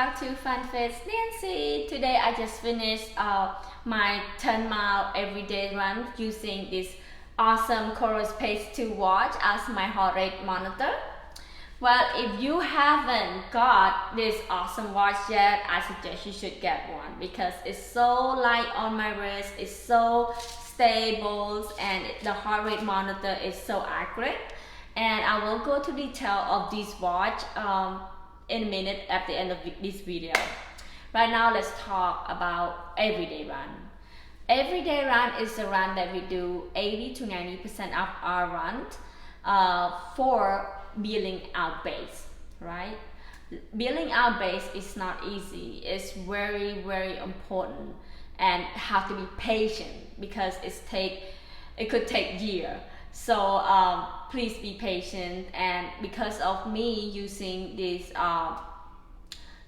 back to Fun Fits Nancy. Today I just finished my 10-mile everyday run using this awesome Coros Pace 2 watch as my heart rate monitor. Well, if you haven't got this awesome watch yet, I suggest you should get one because it's so light on my wrist, it's so stable, and the heart rate monitor is so accurate. And I will go to detail of this watch in a minute at the end of this video. Right now, let's talk about everyday run. Everyday run is a run that we do 80 to 90% of our run for building out base, right? Building out base is not easy. It's very, very important and have to be patient because it could take years. So please be patient, and because of me using this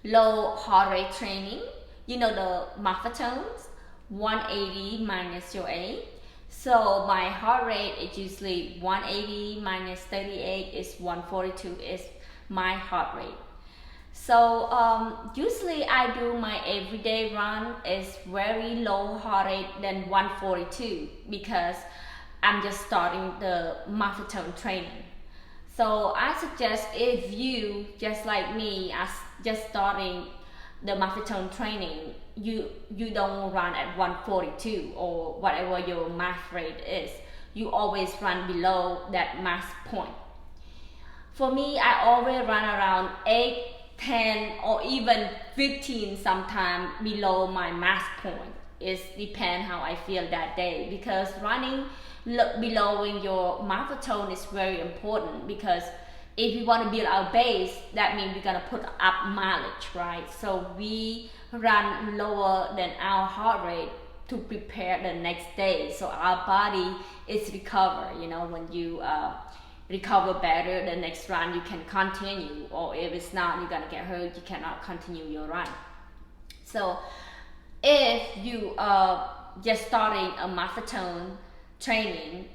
low heart rate training, you know, the Maffetones, 180 minus your 8. So my heart rate is usually 180 minus 38 is 142 is my heart rate. So usually I do my everyday run is very low heart rate than 142 because I'm just starting the Maffetone training. So I suggest if you, just like me, as just starting the Maffetone training, you don't run at 142 or whatever your max rate is. You always run below that max point. For me, I always run around 8, 10, or even 15 sometimes below my max point. It depends how I feel that day, because running below your Maffetone is very important, because if you want to build our base, that means we're gonna put up mileage, right? So we run lower than our heart rate to prepare the next day, so our body is recover. You know, when you recover better, the next run you can continue, or if it's not, you're gonna get hurt, you cannot continue your run. So if you just starting a Maffetone training,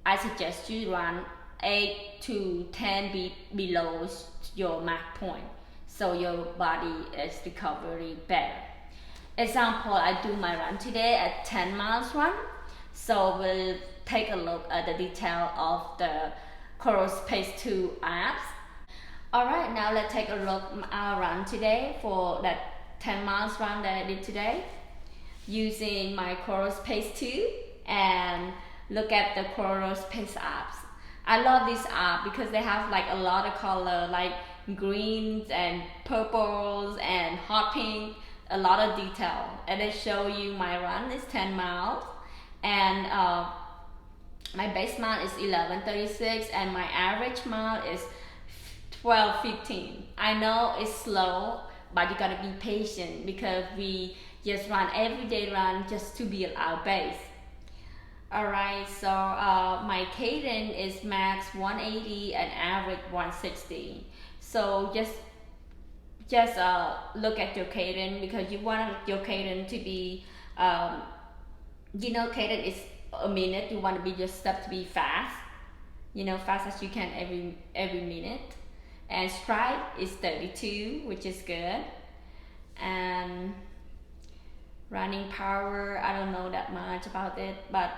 I suggest you run 8 to 10 beats below your max point, so your body is recovery better. Example, I do my run today at 10 miles run. So we'll take a look at the detail of the Coros Pace 2 apps. Alright, now let's take a look at our run today for that 10 miles run that I did today using my Coros Pace 2, and look at the Coros Pace apps. I love this app because they have like a lot of color, like greens and purples and hot pink, a lot of detail, and they show you my run is 10 miles, and my base mile is 11:36, and my average mile is 12:15. I know it's slow, but you gotta be patient because we just run everyday run just to build our base. Alright, so my cadence is max 180 and average 160. So just look at your cadence, because you want your cadence to be, you know, cadence is a minute. You want your step to be fast, you know, fast as you can every minute. And stride is 32, which is good. And running power, I don't know that much about it, but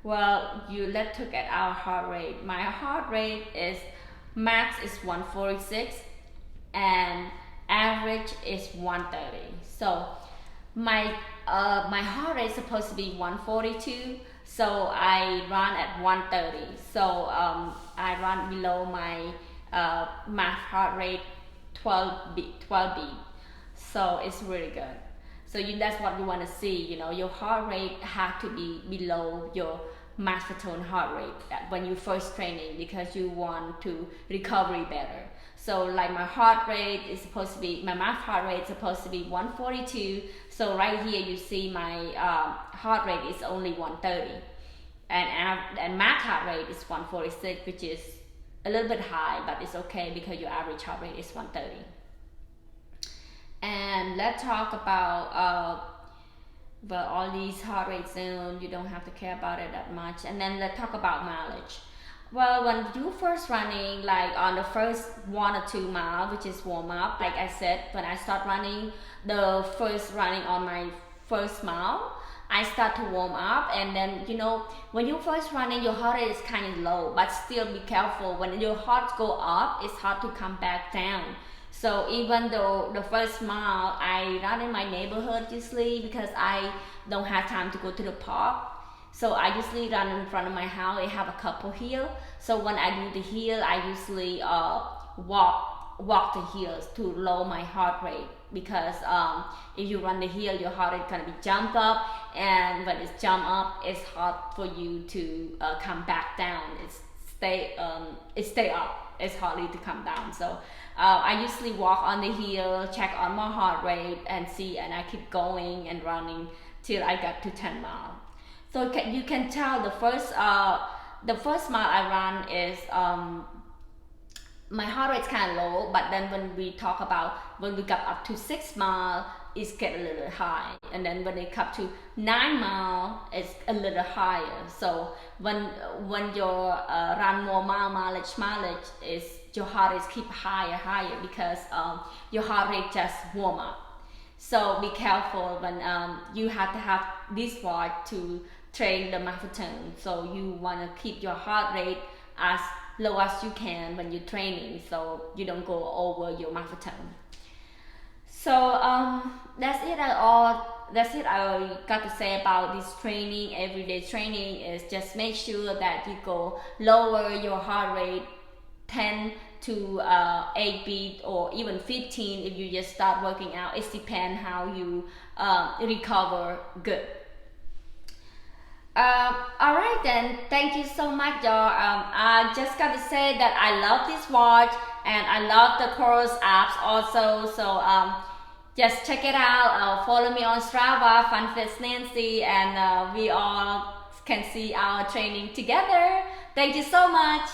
well, let's look at our heart rate. My heart rate is max is 146 and average is 130. So my heart rate is supposed to be 142, so I run at 130. So I run below my max heart rate 12 beat. So it's really good. So that's what you want to see, you know, your heart rate has to be below your Maffetone heart rate when you first training, because you want to recovery better. So like my heart rate is supposed to be, my max heart rate is supposed to be 142. So right here you see my heart rate is only 130, and max heart rate is 146, which is a little bit high, but it's okay because your average heart rate is 130. And let's talk about but all these heart rate zones, you don't have to care about it that much. And then let's talk about mileage. Well, when you first running, like on the first 1 or 2 miles, which is warm up, like I said, when I start running, the first running on my first mile, I start to warm up, and then when you first running, your heart rate is kind of low, but still be careful. When your heart go up, it's hard to come back down. So even though the first mile I run in my neighborhood usually because I don't have time to go to the park. So I usually run in front of my house. I have a couple hill. So when I do the hill, I usually walk the hills to lower my heart rate because if you run the hill, your heart rate gonna be jump up, and when it's jump up, it's hard for you to come back down. It stay up. It's hardly to come down. So I usually walk on the hill, check on my heart rate, and see, and I keep going and running till I get to 10 miles. So you can tell the first mile I run is my heart rate's kind of low, but then when we got up to 6 miles, it's get a little high, and then when it come to 9 miles, it's a little higher. So when your run more mileage is your heart rate keep higher because your heart rate just warm up. So be careful when you have to have this watch to train the Maffetone. So you want to keep your heart rate as low as you can when you're training, so you don't go over your Maffetone. So that's it. That's it. I got to say about this training. Everyday training is just make sure that you go lower your heart rate 10 to 8 beat or even 15 if you just start working out. It depends how you recover good. Alright then, thank you so much, y'all. I just got to say that I love this watch and I love the Coros apps also. So just check it out. Follow me on Strava, FunFit Nancy, and we all can see our training together. Thank you so much.